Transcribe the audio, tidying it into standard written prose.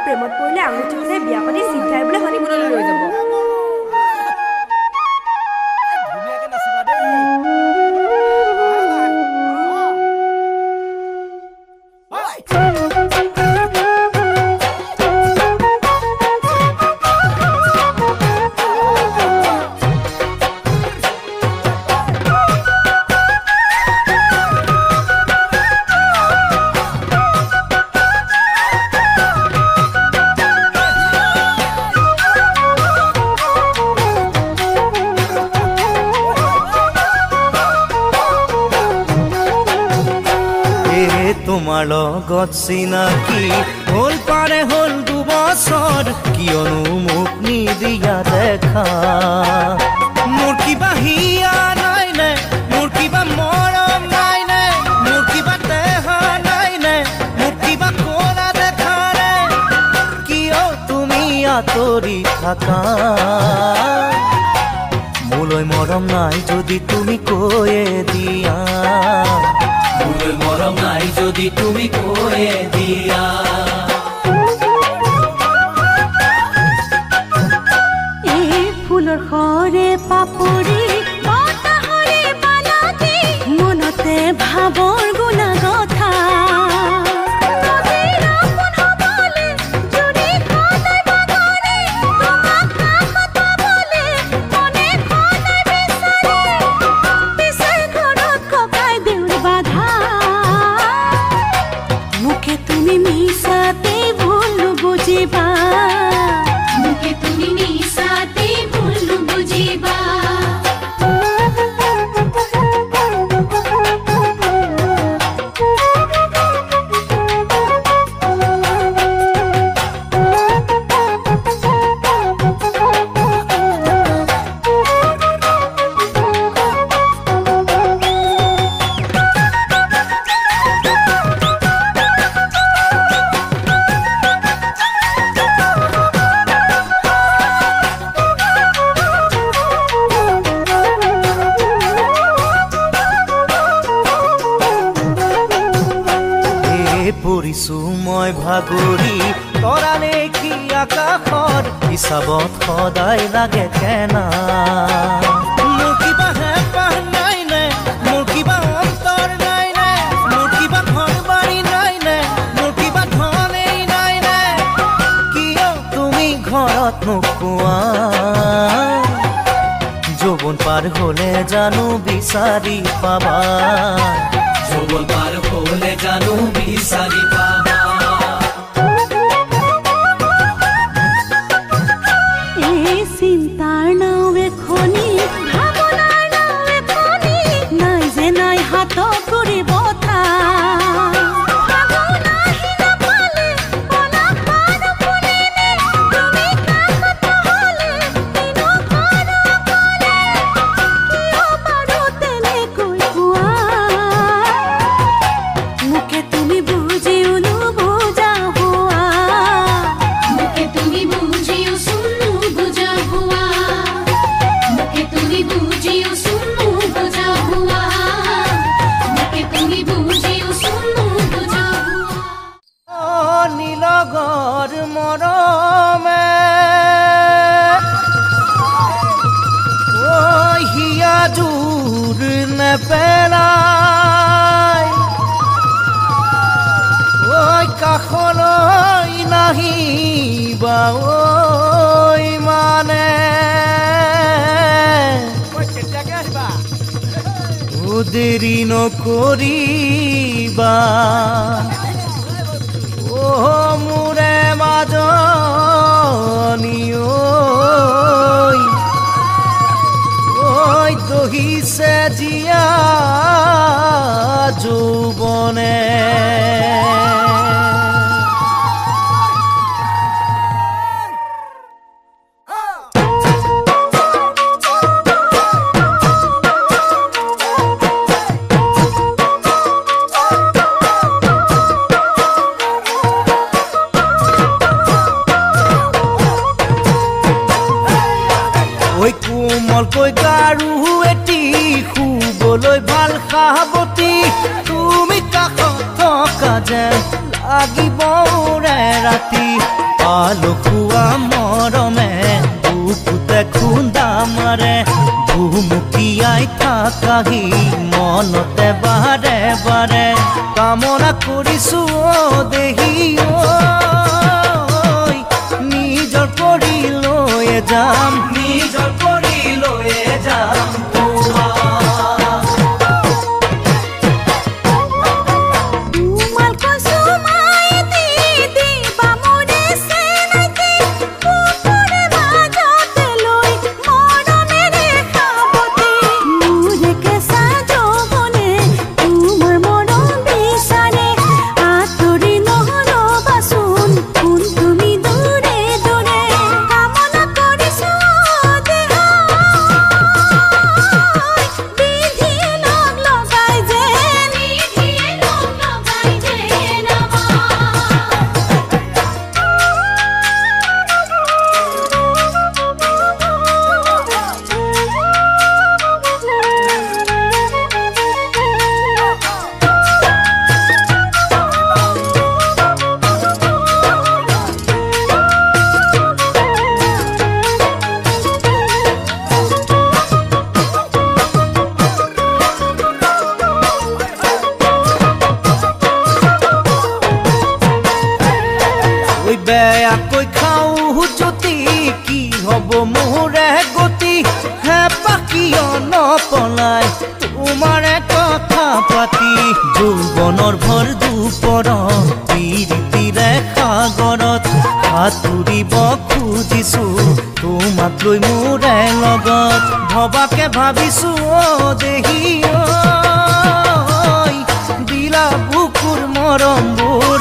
প্ৰেমত পৰিলে আঙুঠি পিন্ধাই বিয়া পাতি চিন্তাই বোলে হনিমুনলৈ লৈ যাব। তোমাৰ লগত চিনাকি হ'ল পাৰে হ'ল 2 বছৰ কিয়নো মোক নিদিয়া দেখা মোৰ কিবা হিয়া নাই নে মোৰ কিবা মৰম নাই নে মোৰ কিবা দেহ নাই নে মোৰ কিবা কৰা দেখা নে কিয় তুমি আঁতৰি থাকা মোলৈ মৰম নাই যদি তুমি কৈয়ে দিয়া মোলৈ মৰম নাই যদি তুমি কৈয়ে দিয়া এই ফুলৰ সৰে পাপৰি বতাহৰে বালাতি মনতে ভাবৰ গুণা কথা পৰিছো মই ভাগৰি তৰালে কি আকাশত হিচাপত সদায় লাগে কেনা মোৰ কিবা হেঁপাহ নাই নে মোৰ কিবা অন্তৰ নাই নে মোৰ কিবা ঘৰ বাৰী নাই নে মোৰ কিবা ধনেই নাই নে কিয় তুমি ঘৰত নোপোৱা যৌৱন পাৰ হলে জানো বিচাৰি পাবা যৌৱন পাৰ হলে জানো বিচাৰি পাবা এই চিন্তাৰ নাও এখনি ভাৱনাৰ নাও এখনি নাই যে নাই হাতত কৰিব পেলাই ঐ কাষলৈ নাহিবা ঐ মানে দেৰি নকৰিবা ও মোৰে মাজনী ঐ দহিছে জিয়া যৌৱনে কোমলকৈ গাৰু এটি শুবলৈ ভাল সাৱতী তুমি কাষত থকা যেন লাগিবৰে ৰাতি আলসুৱা মৰমে বুকুতে খুন্দা মাৰে ভুমুকিয়াই থাকাহি মনতে বাৰে বাৰে কামনা কৰিছো দেহি নিজৰ কৰি লৈয়ে যাম নিজৰ কৰি লৈয়ে যাম বেয়াকৈ খাওঁ যদি কি হ'ব মোৰে গতি হে পাকিয় নপলাই তোমাৰে কথা পাতি যৌৱনৰ ভৰ দুপৰ প্ৰীতিৰে সাগৰত সাঁতুৰিব খুজিছো তোমাক লৈ মোৰে লগত ভবাকে ভাবিছো দেহি দিলা বুকুৰ মৰমবোৰ